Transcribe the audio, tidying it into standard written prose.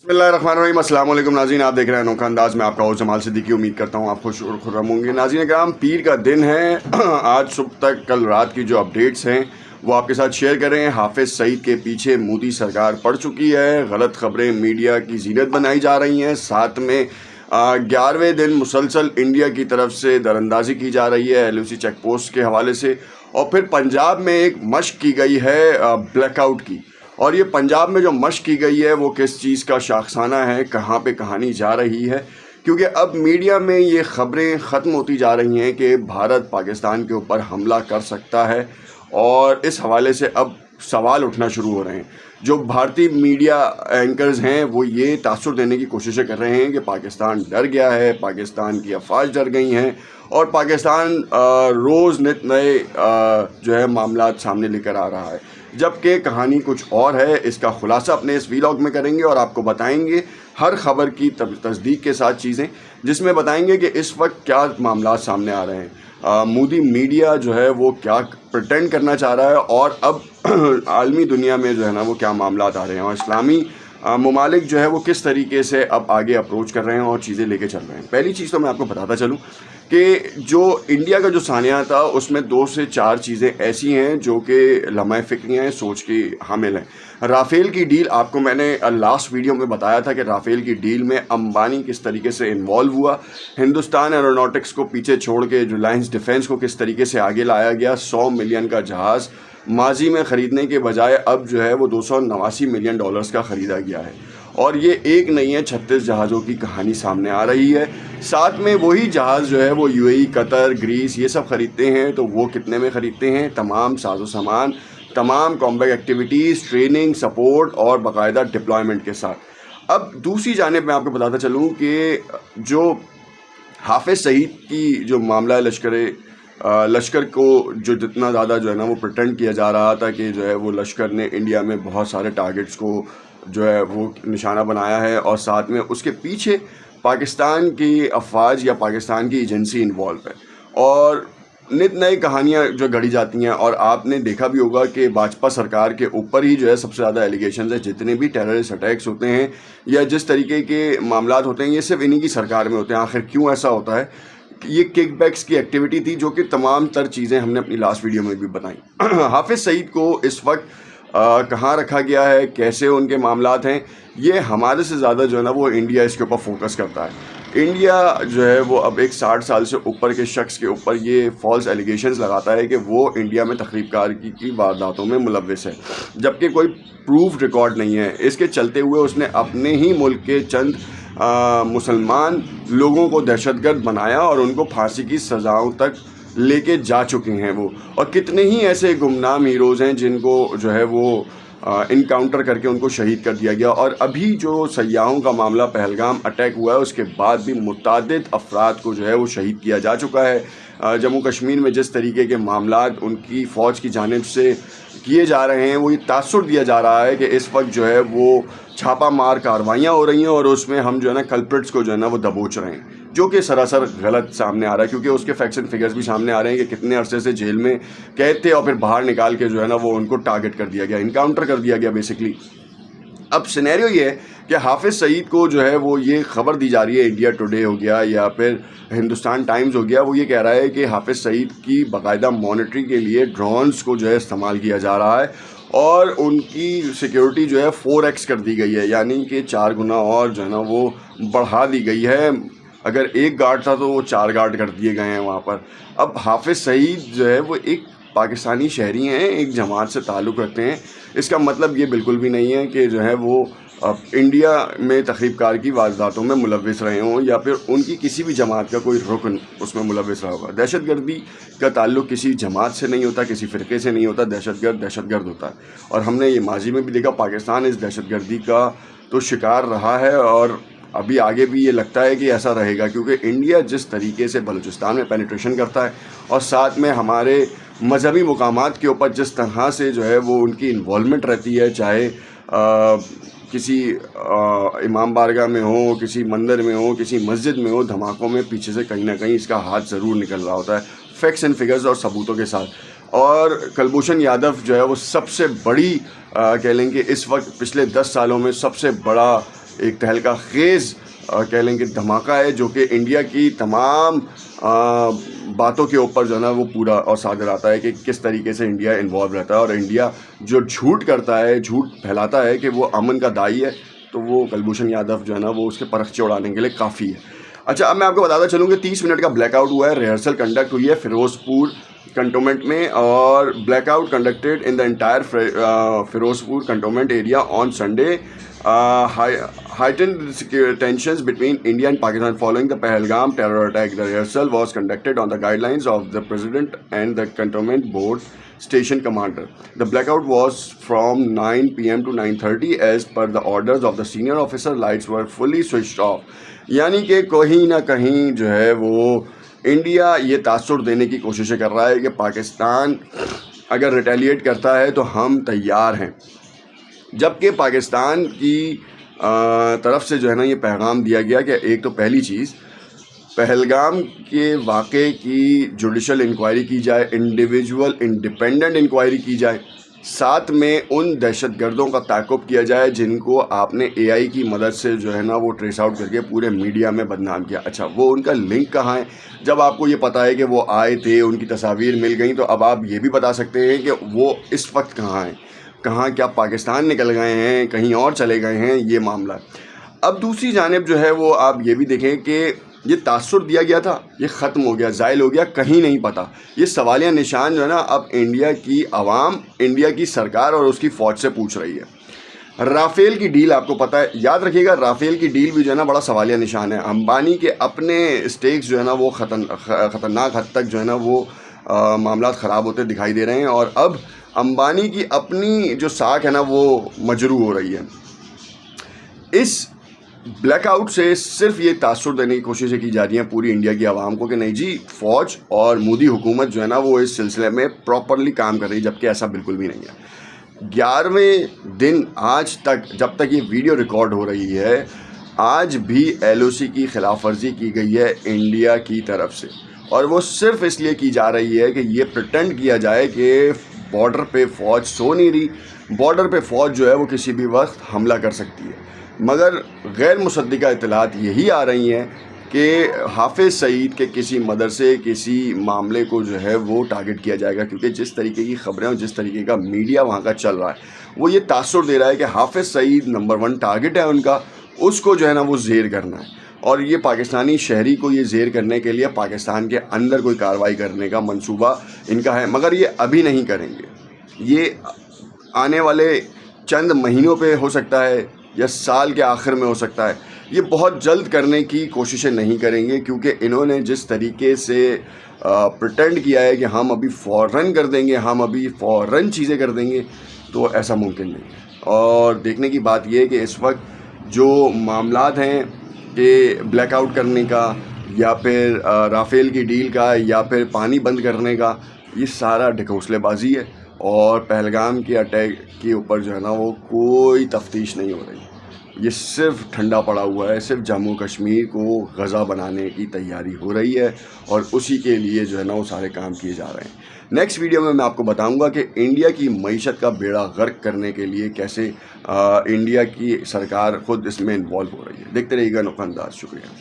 بسم اللہ الرحمن الرحیم. السلام علیکم ناظرین, آپ دیکھ رہے ہیں انوکھا انداز میں. آپ کا ہوسٹ جمال صدیقی. امید کرتا ہوں آپ خوش اور خرم ہوں گے. ناظرین کرام, پیر کا دن ہے. آج صبح تک کل رات کی جو اپڈیٹس ہیں وہ آپ کے ساتھ شیئر کر رہے ہیں. حافظ سعید کے پیچھے مودی سرکار پڑ چکی ہے. غلط خبریں میڈیا کی زینت بنائی جا رہی ہیں. ساتھ میں 11ویں دن مسلسل انڈیا کی طرف سے دراندازی کی جا رہی ہے LOC چیک پوسٹ کے حوالے سے. اور پھر پنجاب میں ایک مشق کی گئی ہے بلیک آؤٹ کی. اور یہ پنجاب میں جو مشق کی گئی ہے وہ کس چیز کا شاخسانہ ہے, کہاں پہ کہانی جا رہی ہے, کیونکہ اب میڈیا میں یہ خبریں ختم ہوتی جا رہی ہیں کہ بھارت پاکستان کے اوپر حملہ کر سکتا ہے. اور اس حوالے سے اب سوال اٹھنا شروع ہو رہے ہیں. جو بھارتی میڈیا اینکرز ہیں وہ یہ تاثر دینے کی کوششیں کر رہے ہیں کہ پاکستان ڈر گیا ہے, پاکستان کی افواج ڈر گئی ہیں, اور پاکستان روز نت نئے جو ہے معاملات سامنے لے کر آ رہا ہے. جبکہ کہانی کچھ اور ہے. اس کا خلاصہ اپنے اس ویلاگ میں کریں گے اور آپ کو بتائیں گے ہر خبر کی تصدیق کے ساتھ چیزیں, جس میں بتائیں گے کہ اس وقت کیا معاملات سامنے آ رہے ہیں. مودی میڈیا جو ہے وہ کیا پریٹینڈ کرنا چاہ رہا ہے, اور اب عالمی دنیا میں جو ہے نا وہ کیا معاملات آ رہے ہیں, اور اسلامی ممالک جو ہے وہ کس طریقے سے اب آگے اپروچ کر رہے ہیں اور چیزیں لے کے چل رہے ہیں. پہلی چیز تو میں آپ کو بتاتا چلوں کہ جو انڈیا کا جو سانحہ تھا اس میں 2 سے 4 چیزیں ایسی ہیں جو کہ لمحہ فکری ہیں, سوچ کی حامل ہیں. رافیل کی ڈیل, آپ کو میں نے لاسٹ ویڈیو میں بتایا تھا کہ رافیل کی ڈیل میں امبانی کس طریقے سے انوالو ہوا. ہندوستان ایروناٹکس کو پیچھے چھوڑ کے ریلائنس ڈیفینس کو کس طریقے سے آگے لایا گیا. 100 ملین کا جہاز ماضی میں خریدنے کے بجائے اب جو ہے وہ $289 ملین کا خریدا گیا ہے. اور یہ ایک نہیں ہے, 36 جہازوں کی کہانی سامنے آ رہی ہے. ساتھ میں وہی جہاز جو ہے وہ UAE, قطر, گریس یہ سب خریدتے ہیں. تو وہ کتنے میں خریدتے ہیں؟ تمام ساز و سامان, تمام کمبیٹ ایکٹیویٹیز, ٹریننگ, سپورٹ اور باقاعدہ ڈپلائمنٹ کے ساتھ. اب دوسری جانب میں آپ کو بتاتا چلوں کہ جو حافظ سعید کی جو معاملہ ہے, لشکر کو جو جتنا زیادہ جو ہے نا وہ پریٹینڈ کیا جا رہا تھا کہ جو ہے وہ لشکر نے انڈیا میں بہت سارے ٹارگٹس کو جو ہے وہ نشانہ بنایا ہے, اور ساتھ میں اس کے پیچھے پاکستان کی افواج یا پاکستان کی ایجنسی انوالو ہے, اور نت نئی کہانیاں جو گھڑی جاتی ہیں. اور آپ نے دیکھا بھی ہوگا کہ بھاجپا سرکار کے اوپر ہی جو ہے سب سے زیادہ ایلیگیشنز ہیں. جتنے بھی ٹیررسٹ اٹیکس ہوتے ہیں یا جس طریقے کے معاملات ہوتے ہیں یہ صرف انہی کی سرکار میں ہوتے ہیں. آخر کیوں ایسا ہوتا ہے؟ یہ کک بیکس کی ایکٹیویٹی تھی, جو کہ تمام تر چیزیں ہم نے اپنی لاسٹ ویڈیو میں بھی بتائیں. حافظ سعید کو اس وقت کہاں رکھا گیا ہے, کیسے ان کے معاملات ہیں, یہ ہمارے سے زیادہ جو ہے نا وہ انڈیا اس کے اوپر فوکس کرتا ہے. انڈیا جو ہے وہ اب ایک 60 سال سے اوپر کے شخص کے اوپر یہ فالس ایلیگیشنز لگاتا ہے کہ وہ انڈیا میں تخریب کاری کی وارداتوں میں ملوث ہے, جبکہ کوئی پروف ریکارڈ نہیں ہے. اس کے چلتے ہوئے اس نے اپنے ہی ملک کے چند مسلمان لوگوں کو دہشت گرد بنایا اور ان کو پھانسی کی سزاؤں تک لے کے جا چکے ہیں وہ. اور کتنے ہی ایسے گمنام ہیروز ہیں جن کو جو ہے وہ انکاؤنٹر کر کے ان کو شہید کر دیا گیا. اور ابھی جو سیاحوں کا معاملہ پہلگام اٹیک ہوا ہے اس کے بعد بھی متعدد افراد کو جو ہے وہ شہید کیا جا چکا ہے. جموں کشمیر میں جس طریقے کے معاملات ان کی فوج کی جانب سے کیے جا رہے ہیں وہ یہ تاثر دیا جا رہا ہے کہ اس وقت جو ہے وہ چھاپا مار کاروائیاں ہو رہی ہیں, اور اس میں ہم جو ہے نا کلپرٹس کو جو ہے نا وہ دبوچ رہے ہیں, جو کہ سراسر غلط سامنے آ رہا ہے. کیونکہ اس کے فیکٹس اینڈ فگرز بھی سامنے آ رہے ہیں کہ کتنے عرصے سے جیل میں قید تھے اور پھر باہر نکال کے جو ہے نا وہ ان کو ٹارگٹ کر دیا گیا, انکاؤنٹر کر دیا گیا بیسکلی. اب سینیریو یہ ہے کہ حافظ سعید کو جو ہے وہ یہ خبر دی جا رہی ہے, انڈیا ٹوڈے ہو گیا یا پھر ہندوستان ٹائمز ہو گیا, وہ یہ کہہ رہا ہے کہ حافظ سعید کی باقاعدہ مانیٹرنگ کے لیے ڈرونز کو جو ہے استعمال کیا جا رہا ہے, اور ان کی سیکیورٹی جو ہے 4x کر دی گئی ہے, یعنی کہ 4 گنا اور جو ہے نا وہ بڑھا دی گئی ہے. اگر 1 گارڈ تھا تو وہ 4 گارڈ کر دیے گئے ہیں وہاں پر. اب حافظ سعید جو ہے وہ ایک پاکستانی شہری ہیں, ایک جماعت سے تعلق رکھتے ہیں. اس کا مطلب یہ بالکل بھی نہیں ہے کہ جو ہے وہ انڈیا میں تخریب کار کی وارداتوں میں ملوث رہے ہوں یا پھر ان کی کسی بھی جماعت کا کوئی رکن اس میں ملوث رہا ہوگا. دہشت گردی کا تعلق کسی جماعت سے نہیں ہوتا, کسی فرقے سے نہیں ہوتا. دہشت گرد ہوتا ہے, اور ہم نے یہ ماضی میں بھی دیکھا پاکستان اس دہشت گردی کا تو شکار رہا ہے, اور ابھی آگے بھی یہ لگتا ہے کہ ایسا رہے گا. کیونکہ انڈیا جس طریقے سے بلوچستان میں پینیٹریشن کرتا ہے اور ساتھ میں ہمارے مذہبی مقامات کے اوپر جس طرح سے جو ہے وہ ان کی انوالومنٹ رہتی ہے, چاہے کسی امام بارگاہ میں ہو, کسی مندر میں ہو, کسی مسجد میں ہو, دھماکوں میں پیچھے سے کہیں نہ کہیں اس کا ہاتھ ضرور نکل رہا ہوتا ہے, فیکٹس اینڈ فگرز اور ثبوتوں کے ساتھ. اور کلبھوشن یادو جو ہے وہ سب سے بڑی کہہ لیں کہ اس وقت پچھلے 10 سالوں میں سب سے بڑا ایک تہلکہ خیز کہہ لیں کہ دھماکہ ہے جو کہ انڈیا کی تمام باتوں کے اوپر جو ہے نا وہ پورا اور صادر آتا ہے کہ کس طریقے سے انڈیا انوالو رہتا ہے. اور انڈیا جو جھوٹ کرتا ہے, جھوٹ پھیلاتا ہے کہ وہ امن کا داعی ہے, تو وہ کلبھوشن یادو جو ہے نا وہ اس کے پرخچے اڑانے کے لیے کافی ہے. اچھا, اب میں آپ کو بتاتا چلوں کہ 30 منٹ کا بلیک آؤٹ ہوا ہے, ریہرسل کنڈکٹ ہوئی ہے فیروز پور کنٹونمنٹ میں, اور blackout conducted in the entire Ferozepur cantonment area on Sunday. Heightened tensions between India and Pakistan following the Pahalgam terror attack. The rehearsal was conducted on the guidelines of the President and the Cantonment Board Station Commander. The blackout was from 9 p.m. to 9:30 as per the orders of the senior officer. Lights were fully switched off. یعنی کہ کہیں نہ کہیں جو ہے وہ India یہ تاثر دینے کی کوششیں کر رہا ہے کہ پاکستان اگر ریٹیلیٹ کرتا ہے تو ہم تیار ہیں, جبکہ پاکستان کی طرف سے جو ہے نا یہ پیغام دیا گیا کہ ایک تو پہلی چیز پہلگام کے واقعے کی جوڈیشل انکوائری کی جائے, انڈیویجول انڈیپینڈنٹ انکوائری کی جائے, ساتھ میں ان دہشت گردوں کا تعاقب کیا جائے جن کو آپ نے اے آئی کی مدد سے جو ہے نا وہ ٹریس آؤٹ کر کے پورے میڈیا میں بدنام کیا. اچھا, وہ ان کا لنک کہاں ہے؟ جب آپ کو یہ پتہ ہے کہ وہ آئے تھے, ان کی تصاویر مل گئیں, تو اب آپ یہ بھی بتا سکتے ہیں کہ وہ اس وقت کہاں ہیں, کہاں, کیا پاکستان نکل گئے ہیں, کہیں اور چلے گئے ہیں, یہ معاملہ. اب دوسری جانب جو ہے وہ آپ یہ بھی دیکھیں کہ یہ تاثر دیا گیا تھا, یہ ختم ہو گیا, زائل ہو گیا, کہیں نہیں پتہ. یہ سوالیہ نشان جو ہے نا اب انڈیا کی عوام, انڈیا کی سرکار اور اس کی فوج سے پوچھ رہی ہے. رافیل کی ڈیل آپ کو پتہ ہے, یاد رکھیے گا, رافیل کی ڈیل بھی جو ہے نا بڑا سوالیہ نشان ہے. امبانی کے اپنے اسٹیکس جو ہے نا وہ خطرناک حد تک جو ہے نا وہ معاملات خراب ہوتے دکھائی دے رہے ہیں, اور اب امبانی کی اپنی جو ساکھ ہے نا وہ مجروح ہو رہی ہے. اس بلیک آؤٹ سے صرف یہ تاثر دینے کی کوششیں کی جا رہی ہیں پوری انڈیا کی عوام کو کہ نہیں جی, فوج اور مودی حکومت جو ہے نا وہ اس سلسلے میں پراپرلی کام کر رہی ہے, جبکہ ایسا بالکل بھی نہیں ہے. 11ویں دن آج تک, جب تک یہ ویڈیو ریکارڈ ہو رہی ہے, آج بھی ایل او سی کی خلاف ورزی کی گئی ہے انڈیا کی طرف سے, اور وہ صرف اس لیے کی جا رہی ہے کہ یہ پریٹینڈ کیا جائے کہ بارڈر پہ فوج سو نہیں رہی, بارڈر پہ فوج جو ہے وہ کسی بھی وقت حملہ کر سکتی ہے. مگر غیر مصدقہ اطلاعات یہی آ رہی ہیں کہ حافظ سعید کے کسی مدرسے, کسی معاملے کو جو ہے وہ ٹارگٹ کیا جائے گا, کیونکہ جس طریقے کی خبریں اور جس طریقے کا میڈیا وہاں کا چل رہا ہے وہ یہ تاثر دے رہا ہے کہ حافظ سعید نمبر 1 ٹارگٹ ہے ان کا, اس کو جو ہے نا وہ زیر کرنا ہے. اور یہ پاکستانی شہری کو یہ زیر کرنے کے لیے پاکستان کے اندر کوئی کارروائی کرنے کا منصوبہ ان کا ہے, مگر یہ ابھی نہیں کریں گے, یہ آنے والے چند مہینوں پہ ہو سکتا ہے یا سال کے آخر میں ہو سکتا ہے. یہ بہت جلد کرنے کی کوششیں نہیں کریں گے, کیونکہ انہوں نے جس طریقے سے پریٹینڈ کیا ہے کہ ہم ابھی فوراً کر دیں گے, ہم ابھی فوراً چیزیں کر دیں گے, تو ایسا ممکن نہیں ہے. اور دیکھنے کی بات یہ ہے کہ اس وقت جو معاملات ہیں کہ بلیک آؤٹ کرنے کا یا پھر رافیل کی ڈیل کا یا پھر پانی بند کرنے کا, یہ سارا ڈھکوسلے بازی ہے, اور پہلگام کے اٹیک کے اوپر جو ہے نا وہ کوئی تفتیش نہیں ہو رہی. یہ صرف ٹھنڈا پڑا ہوا ہے, صرف جموں کشمیر کو غزہ بنانے کی تیاری ہو رہی ہے, اور اسی کے لیے جو ہے نا وہ سارے کام کیے جا رہے ہیں. نیکسٹ ویڈیو میں آپ کو بتاؤں گا کہ انڈیا کی معیشت کا بیڑا غرق کرنے کے لیے کیسے انڈیا کی سرکار خود اس میں انوالو ہو رہی ہے. دیکھتے رہیے گا نقطہ انداز. شکریہ.